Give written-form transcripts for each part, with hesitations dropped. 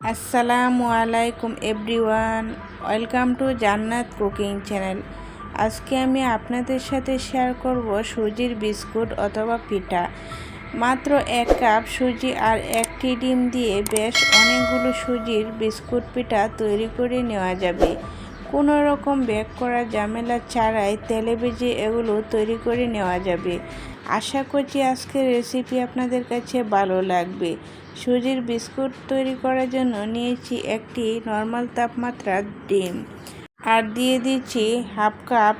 আসসালামু আলাইকুম everyone, welcome to জান্নাত কুকিং চ্যানেল। আজকে আমি আপনাদের সাথে শেয়ার করব সুজির বিস্কুট অথবা পিঠা। মাত্র 1 কাপ সুজি আর 1টি ডিম দিয়ে বেশ অনেকগুলো সুজির বিস্কুট পিঠা তৈরি করে নেওয়া যাবে। কোনো রকম বেক করা ঝামেলা ছাড়াই তেলে ভেজে এগুলো তৈরি করে নেওয়া যাবে। আশা করছি আজকের রেসিপি আপনাদের কাছে ভালো লাগবে। সুজির বিস্কুট তৈরি করার জন্য নিয়েছি একটি নর্মাল তাপমাত্রার ডিম আর দিয়ে দিচ্ছি হাফ কাপ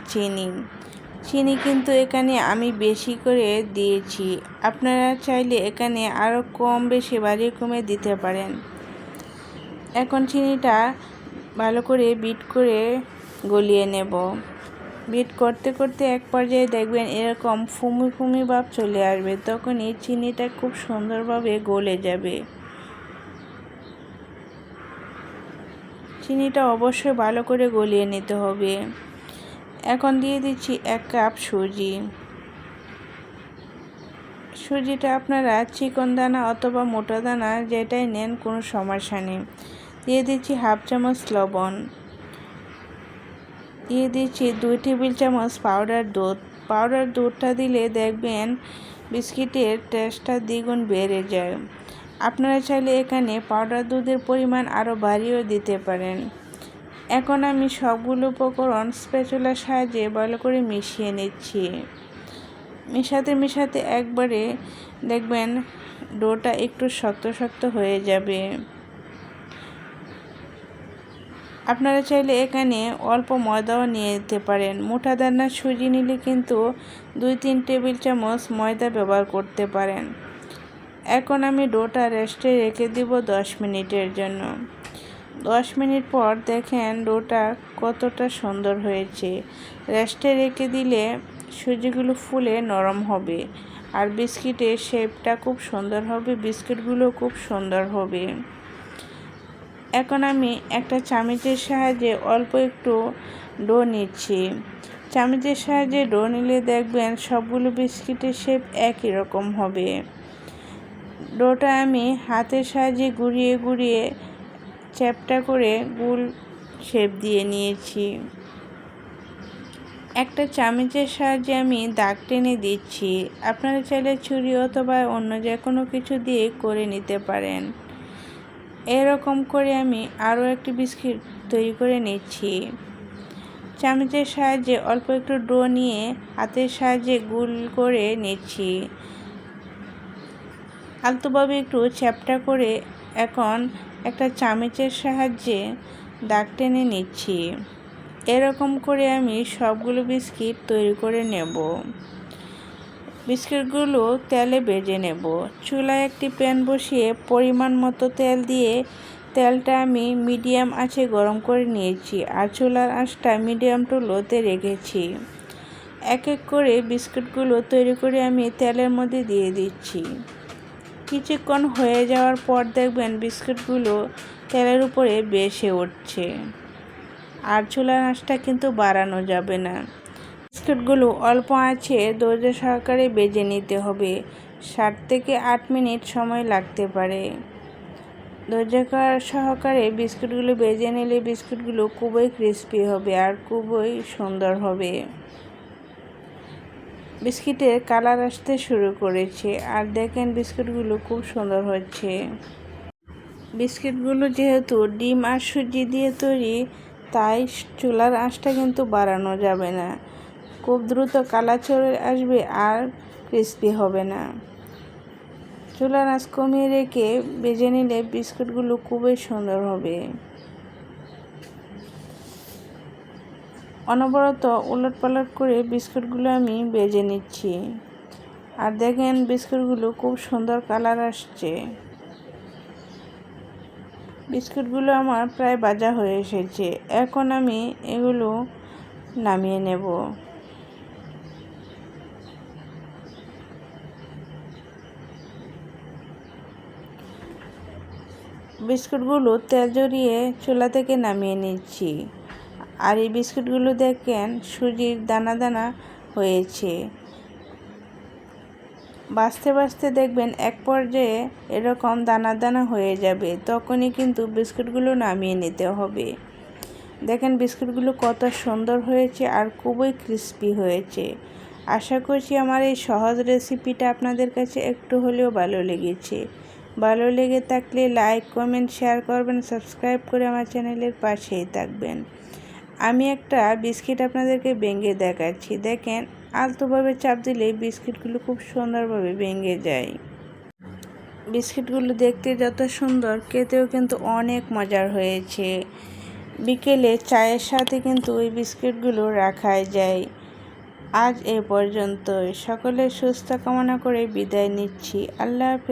চিনি কিন্তু এখানে আমি বেশি করে দিয়েছি। আপনারা চাইলে এখানে আরও কম বেশি বাড়িয়ে কমে দিতে পারেন। এখন চিনিটা ভালো করে বিট করে গলিয়ে নেব। বিট করতে করতে এক পর্যায়ে দেখবেন এরকম ফুমি ভাব চলে আসবে, তখন এই চিনিটা খুব সুন্দরভাবে গলে যাবে। চিনিটা অবশ্যই ভালো করে গলিয়ে নিতে হবে। এখন দিয়ে দিচ্ছি 1 কাপ সুজিটা আপনারা চিকন দানা অথবা মোটা দানা যেটাই নেন কোনো সমস্যা নেই। দিয়ে দিচ্ছি হাফ চামচ লবণ, দিয়ে দিচ্ছি 2 টেবিল চামচ পাউডার দুধটা দিলে দেখবেন বিস্কিটের টেস্টটা দ্বিগুণ বেড়ে যায়। আপনারা চাইলে এখানে পাউডার দুধের পরিমাণ আরও বাড়িয়েও দিতে পারেন। এখন আমি সবগুলো উপকরণ স্প্যাচুলার সাহায্যে ভালো করে মিশিয়ে নিচ্ছি। মেশাতে একবারে দেখবেন ডোটা একটু শক্ত হয়ে যাবে। আপনারা চাইলে এখানে অল্প ময়দাও নিয়ে নিতে পারেন। মোটা দানার সুজি নিলে কিন্তু 2-3 টেবিল চামচ ময়দা ব্যবহার করতে পারেন। এখন আমি ডোটা রেস্টে রেখে দিব 10 মিনিটের জন্য। 10 মিনিট পর দেখেন ডোটা কতটা সুন্দর হয়েছে। রেস্টে রেখে দিলে সুজিগুলো ফুলে নরম হবে আর বিস্কিটের শেপটা খুব সুন্দর হবে, বিস্কিটগুলো খুব সুন্দর হবে। এখন আমি একটা চামচের সাহায্যে অল্প একটু ডো নিচ্ছি। চামচের সাহায্যে ডো নিলে দেখবেন সবগুলো বিস্কিটের শেপ একই রকম হবে। ডোটা আমি হাতের সাহায্যে ঘুরিয়ে চ্যাপ্টা করে গোল শেপ দিয়ে নিয়েছি। একটা চামচের সাহায্যে আমি দাগ টেনে দিচ্ছি। আপনারা চাইলে ছুরি অথবা অন্য যে কোনো কিছু দিয়ে করে নিতে পারেন। এরকম করে আমি আরও একটি বিস্কিট তৈরি করে নিচ্ছি। চামচের সাহায্যে অল্প একটু ডো নিয়ে হাতের সাহায্যে গোল করে নিচ্ছি। আলতোভাবে একটু চ্যাপ্টা করে এখন একটা চামচের সাহায্যে দাগ টেনে নিচ্ছি। এরকম করে আমি সবগুলো বিস্কিট তৈরি করে নেব। বিস্কিটগুলো তেলে ভেজে নেব। চুলায় একটি প্যান বসিয়ে পরিমাণ মতো তেল দিয়ে তেলটা আমি মিডিয়াম আঁচে গরম করে নিয়েছি আর চুলার আঁচটা মিডিয়াম টু লোতে রেখেছি। এক এক করে বিস্কুটগুলো তৈরি করে আমি তেলের মধ্যে দিয়ে দিচ্ছি। কিছুক্ষণ হয়ে যাওয়ার পর দেখবেন বিস্কুটগুলো তেলের উপরে ভেসে উঠছে আর চুলার আঁচটা কিন্তু বাড়ানো যাবে না। বিস্কুটগুলো অল্প আঁচে ধৈর্য সহকারে ভেজে নিতে হবে। 7 থেকে 8 মিনিট সময় লাগতে পারে। ধৈর্য সহকারে বিস্কুটগুলো ভেজে নিলে বিস্কুটগুলো খুবই ক্রিস্পি হবে আর খুবই সুন্দর হবে। বিস্কিটের কালার আসতে শুরু করেছে আর দেখেন বিস্কুটগুলো খুব সুন্দর হচ্ছে। বিস্কিটগুলো যেহেতু ডিম আর সুজি দিয়ে তৈরি, তাই চুলার আঁচটা কিন্তু বাড়ানো যাবে না। খুব দ্রুত কালার চলে আসবে আর ক্রিস্পি হবে না। চুলার আঁচ কমিয়ে রেখে ভেজে নিলে বিস্কুটগুলো খুবই সুন্দর হবে। অনবরত উলটপালট করে বিস্কুটগুলো আমি ভেজে নিচ্ছি আর দেখেন বিস্কুটগুলো খুব সুন্দর কালার আসছে। বিস্কুটগুলো আমার প্রায় ভাজা হয়ে এসেছে। এখন আমি এগুলো নামিয়ে নেব। বিস্কুটগুলো তেল জড়িয়ে চুলা থেকে নামিয়ে নিচ্ছি আর এই বিস্কুটগুলো দেখেন সুজির দানা হয়েছে। ভাজতে ভাজতে দেখবেন এক পর্যায়ে এরকম দানা দানা হয়ে যাবে, তখনই কিন্তু বিস্কুটগুলো নামিয়ে নিতে হবে। দেখেন বিস্কুটগুলো কত সুন্দর হয়েছে আর খুবই ক্রিস্পি হয়েছে। আশা করছি আমার এই সহজ রেসিপিটা আপনাদের কাছে একটু হলেও ভালো লেগেছে। ভালো লেগে থাকলে লাইক, কমেন্ট, শেয়ার করবেন, সাবস্ক্রাইব করে আমার চ্যানেলের পাশেই থাকবেন। আমি একটা বিস্কিট আপনাদেরকে ভেঙে দেখাচ্ছি। দেখেন আলতোভাবে চাপ দিলে বিস্কিটগুলো খুব সুন্দরভাবে ভেঙে যায়। বিস্কিটগুলো দেখতে যত সুন্দর, খেতেও কিন্তু অনেক মজার হয়েছে। বিকেলে চায়ের সাথে কিন্তু ওই বিস্কিটগুলো রাখাই যায়। আজ এ পর্যন্তই। সকলের সুস্থ কামনা করে বিদায় নিচ্ছি। আল্লাহ হাফেজ।